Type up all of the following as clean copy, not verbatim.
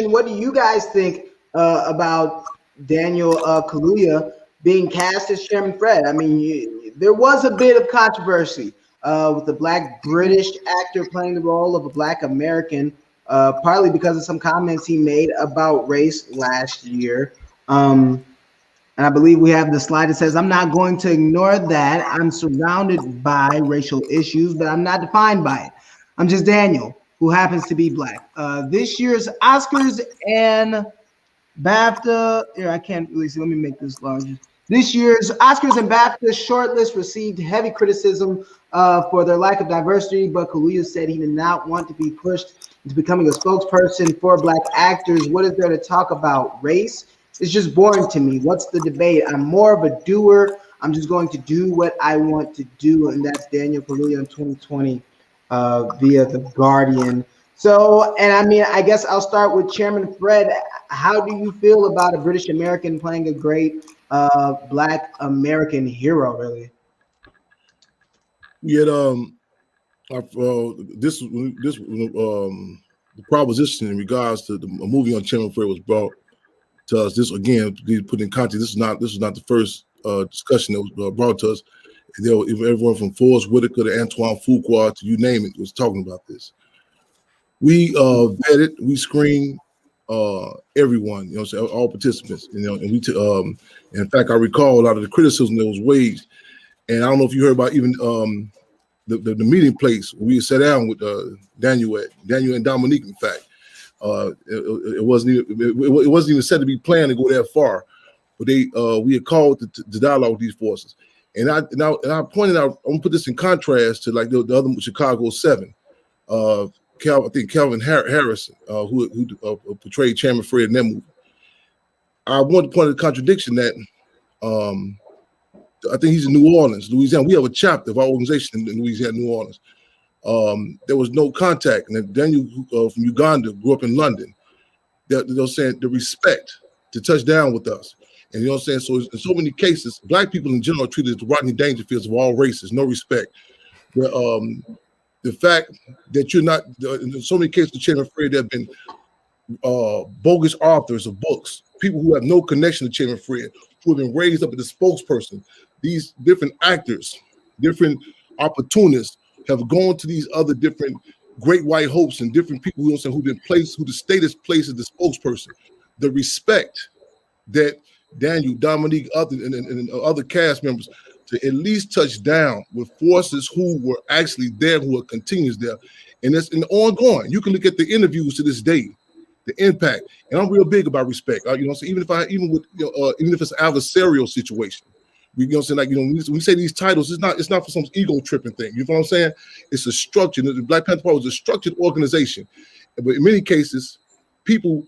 what do you guys think about Daniel Kaluuya being cast as Chairman Fred? I mean, there was a bit of controversy with the Black British actor playing the role of a Black American, partly because of some comments he made about race last year. And I believe we have the slide that says, "I'm not going to ignore that. I'm surrounded by racial issues, but I'm not defined by it. I'm just Daniel, who happens to be Black." This year's Oscars and BAFTA, here, I can't really see. Let me make this larger. This year's Oscars and BAFTA shortlist received heavy criticism for their lack of diversity, but Kaluuya said he did not want to be pushed into becoming a spokesperson for Black actors. What is there to talk about? Race? It's just boring to me. What's the debate? I'm more of a doer. I'm just going to do what I want to do. And that's Daniel Kaluuya in 2020 via The Guardian. So, and I mean, I guess I'll start with Chairman Fred. How do you feel about a British American playing a great Black American hero, really? Yeah, the proposition in regards to the movie on Chairman Fred was brought to us. This, again, to put in context, this is not the first discussion that was brought to us. There were everyone from Forrest Whitaker to Antoine Fuqua to you name it was talking about this. We vetted, we screened everyone, you know, so all participants, you know, and we in fact, I recall a lot of the criticism that was waged, and I don't know if you heard about even the meeting place where we sat down with Daniel and Dominique. In fact, it wasn't even said to be planned to go that far, but we had called to dialogue with these forces, and I pointed out. I'm gonna put this in contrast to like the other Chicago 7. I think Calvin Harrison, who portrayed Chairman Fred in that movie. I want to point out the contradiction that I think he's in New Orleans, Louisiana. We have a chapter of our organization in Louisiana, New Orleans. There was no contact. And Daniel from Uganda grew up in London. They're saying the respect to touch down with us. And you know what I'm saying? So in so many cases, Black people in general are treated as the Rodney Dangerfields of all races, no respect. The fact that you're not, in so many cases, Chairman Fred, there have been bogus authors of books, people who have no connection to Chairman Fred, who have been raised up as the spokesperson. These different actors, different opportunists have gone to these other different great white hopes and different people who've been placed, who the state has placed as the spokesperson. The respect that Daniel, Dominique, and other cast members to at least touch down with forces who were actually there, who are continuous there. And it's an ongoing. You can look at the interviews to this day, the impact. And I'm real big about respect. You know, so even if it's an adversarial situation, you know what I'm saying? Like, you know, when we say these titles, it's not for some ego tripping thing. You know what I'm saying? It's a structure. The Black Panther Party was a structured organization. But in many cases, people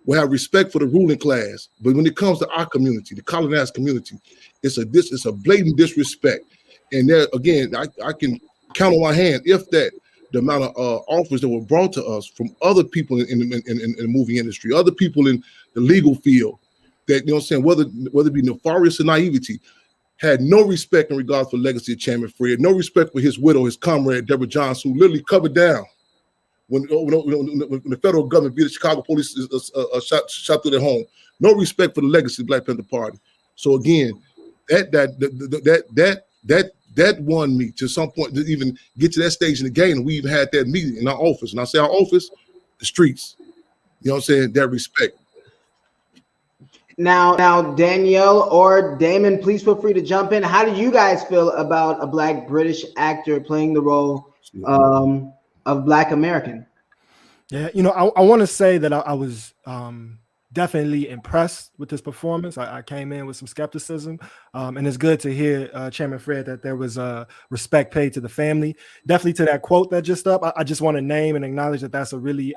will have respect for the ruling class. But when it comes to our community, the colonized community, it's a blatant disrespect. And there again, I can count on my hand, if that, the amount of offers that were brought to us from other people in the movie industry, other people in the legal field, that, you know what I'm saying, whether it be nefarious or naivety, had no respect in regards to the legacy of Chairman Fred, no respect for his widow, his comrade, Deborah Johnson, who literally covered down when the federal government, via the Chicago police, shot through their home. No respect for the legacy of the Black Panther Party. So again, that won me to some point to even get to that stage in the game. And we even had that meeting in our office. And I say our office, the streets. You know what I'm saying? That respect. Now, Danielle or Damon, please feel free to jump in. How do you guys feel about a Black British actor playing the role of Black American? Yeah, you know, I want to say that I was definitely impressed with this performance. I came in with some skepticism, and it's good to hear Chairman Fred that there was respect paid to the family. Definitely to that quote that just up. I just want to name and acknowledge that that's a really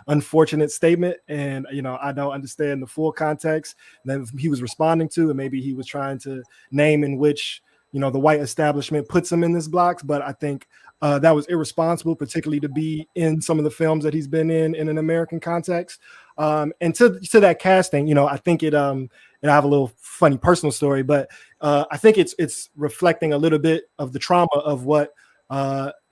unfortunate statement, and you know, I don't understand the full context that he was responding to, and maybe he was trying to name in which, you know, the white establishment puts him in this box. But I think that was irresponsible, particularly to be in some of the films that he's been in an American context. And to that casting, you know, I think it and I have a little funny personal story, but I think it's reflecting a little bit of the trauma of what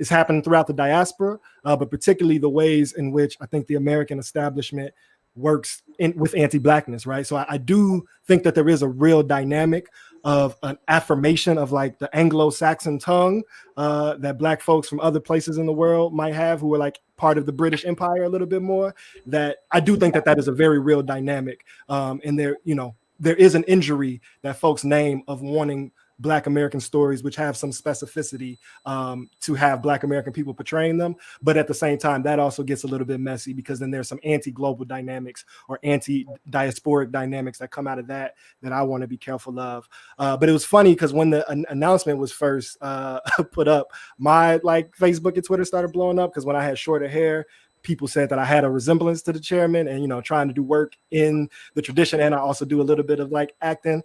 is happening throughout the diaspora, but particularly the ways in which I think the American establishment works with anti-blackness, right? So I do think that there is a real dynamic of an affirmation of like the Anglo-Saxon tongue that Black folks from other places in the world might have, who are like part of the British Empire a little bit more. That I do think that that is a very real dynamic. And there, you know, there is an injury that folks name of wanting Black American stories, which have some specificity to have Black American people portraying them. But at the same time, that also gets a little bit messy, because then there's some anti-global dynamics or anti-diasporic dynamics that come out of that I want to be careful of. But it was funny because when the announcement was first put up, my like Facebook and Twitter started blowing up, because when I had shorter hair, people said that I had a resemblance to the chairman, and, you know, trying to do work in the tradition. And I also do a little bit of like acting.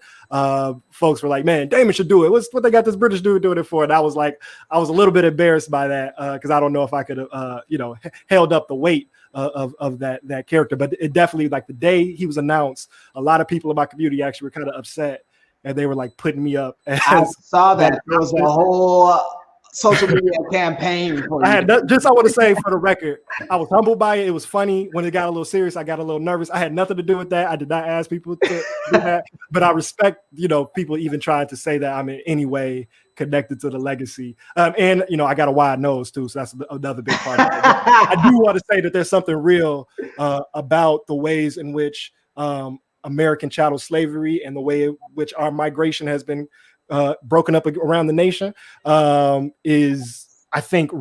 Folks were like, man, Damon should do it. What they got this British dude doing it for? And I was like, I was a little bit embarrassed by that, because I don't know if I could have, you know, held up the weight of that character. But it definitely, like the day he was announced, a lot of people in my community actually were kind of upset, and they were like putting me up. I saw that. There was a whole social media campaign for you. I want to say for the record, I was humbled by it. It was funny. When it got a little serious, I got a little nervous. I had nothing to do with that. I did not ask people to do that, but I respect, you know, people even trying to say that I'm in any way connected to the legacy. And, you know, I got a wide nose too, so that's another big part of it. But I do want to say that there's something real about the ways in which American chattel slavery and the way in which our migration has been broken up around the nation is, I think,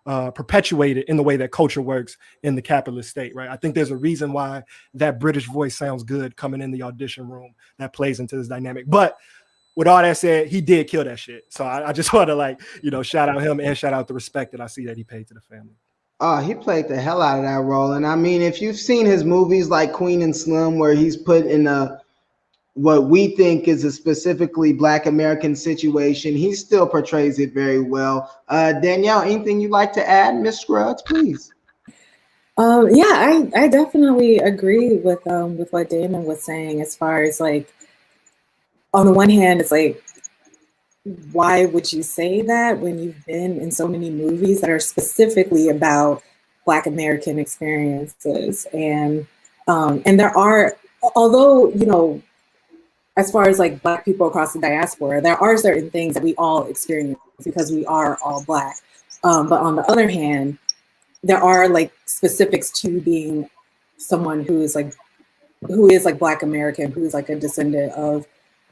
perpetuated in the way that culture works in the capitalist state, right? I think there's a reason why that British voice sounds good coming in the audition room that plays into this dynamic. But with all that said, he did kill that shit. So I just want to, like, you know, shout out him and shout out the respect that I see that he paid to the family. He played the hell out of that role. And I mean, if you've seen his movies like Queen and Slim, where he's put in what we think is a specifically Black American situation, he still portrays it very well. Danielle, anything you'd like to add, Miss Scruggs, please? Yeah, I definitely agree with what Damon was saying, as far as, like, on the one hand, it's like, why would you say that when you've been in so many movies that are specifically about Black American experiences? And there are, although, you know, as far as like Black people across the diaspora, there are certain things that we all experience because we are all Black. But on the other hand, there are like specifics to being someone who is like Black American, who is like a descendant of,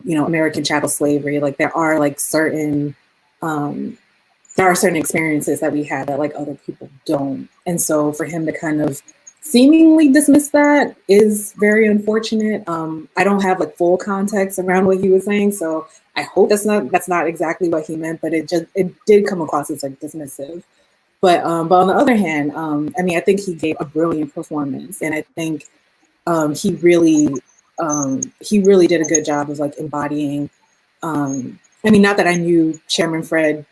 you know, American chattel slavery. Like there are certain experiences that we have that like other people don't. And so for him to kind of seemingly dismiss that is very unfortunate. I don't have like full context around what he was saying, so I hope that's not exactly what he meant, but it did come across as like dismissive. But on the other hand, I mean, I think he gave a brilliant performance, and I think he really did a good job of like embodying. I mean, not that I knew Chairman Fred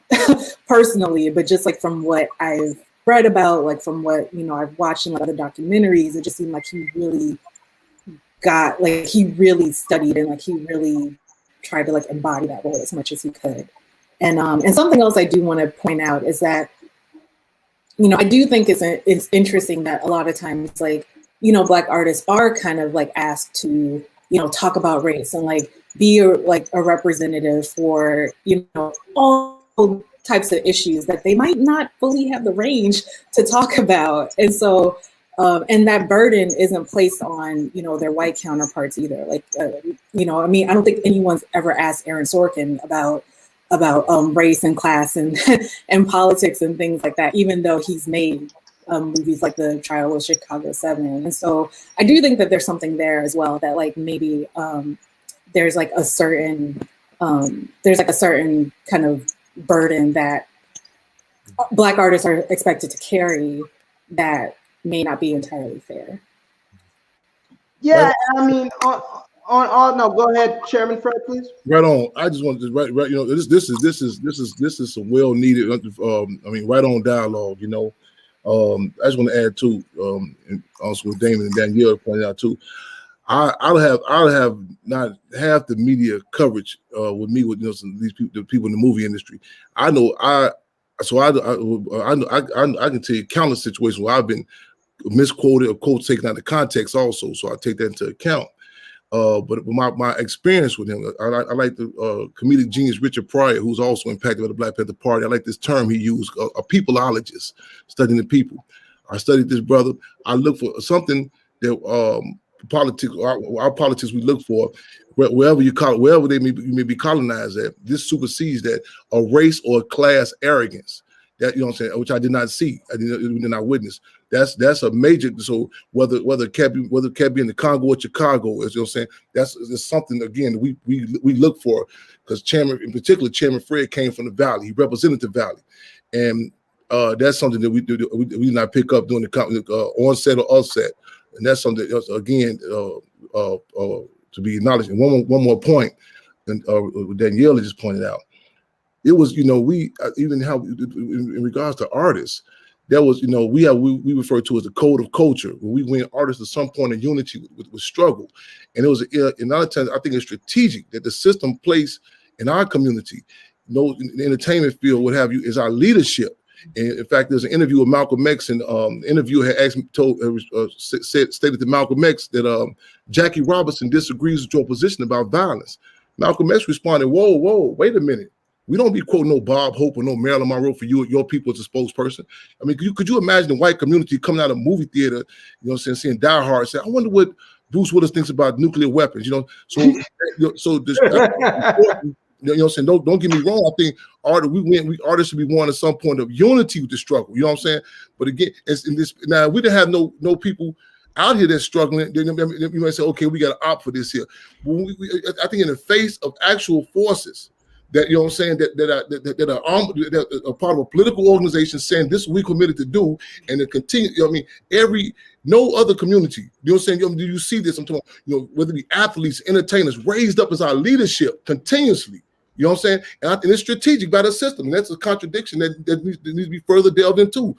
personally, but just like from what I've read about, like from what, you know, I've watched in like other documentaries, it just seemed like he really studied and like he really tried to like embody that role as much as he could. And something else I do want to point out is that, you know, I do think it's interesting that a lot of times, like, you know, Black artists are kind of like asked to, you know, talk about race and like be a representative for, you know, all types of issues that they might not fully have the range to talk about. And so, and that burden isn't placed on, you know, their white counterparts either. Like, you know, I mean, I don't think anyone's ever asked Aaron Sorkin about race and class and and politics and things like that, even though he's made movies like The Trial of Chicago 7. And so I do think that there's something there as well, that like maybe there's like a certain kind of burden that Black artists are expected to carry that may not be entirely fair. Yeah, I mean, no, go ahead, Chairman Fred, please. Right on. I just wanted to right. You know, this is some well needed. I mean, right on dialogue. You know, I just want to add too, and also with Damon and Danielle pointed out too. I'll have not half the media coverage with me with, you know, these people, the people in the movie industry. I know I can tell you countless situations where I've been misquoted or quotes taken out of context also. So I take that into account. But my experience with him, I like the comedic genius Richard Pryor, who's also impacted by the Black Panther Party. I like this term he used, a peopleologist, studying the people. I studied this brother. I look for something that politics, our politics, we look for wherever you call it, wherever you may be colonized at. This supersedes that a race or a class arrogance. That, you know what I'm saying, which I did not see, I did not witness. That's a major. So whether it can be in the Congo or Chicago, as you're saying, that's something again we look for, because in particular Chairman Fred came from the Valley. He represented the Valley, and that's something that we did not pick up during the onset or offset, and that's something else again to be acknowledged. And one more point, and Danielle just pointed out. It was, we even how in regards to artists, there was, we refer to as the code of culture, where we win artists at some point in unity with struggle. And it was, in other times, I think it's strategic that the system placed in our community, in the entertainment field, what have you, is our leadership. And in fact, there's an interview with Malcolm X, and the interviewer had stated to Malcolm X that Jackie Robinson disagrees with your position about violence. Malcolm X responded, whoa, wait a minute. We don't be quoting no Bob Hope or no Marilyn Monroe for your people as a spokesperson. I mean, could you imagine the white community coming out of a movie theater, seeing Die Hard, say, I wonder what Bruce Willis thinks about nuclear weapons, So this, saying, don't get me wrong. I think artists should be one at some point of unity with the struggle. You know what I'm saying? But again, now we didn't have no people out here that's struggling. You might say, okay, we got to opt for this here. I think in the face of actual forces that, you know what I'm saying, that are part of a political organization saying this we committed to do, and to continue, no other community, you know what I'm saying, do you see this? I'm talking, whether it be athletes, entertainers, raised up as our leadership continuously, you know what I'm saying? And it's strategic by the system, and that's a contradiction that needs to be further delved into.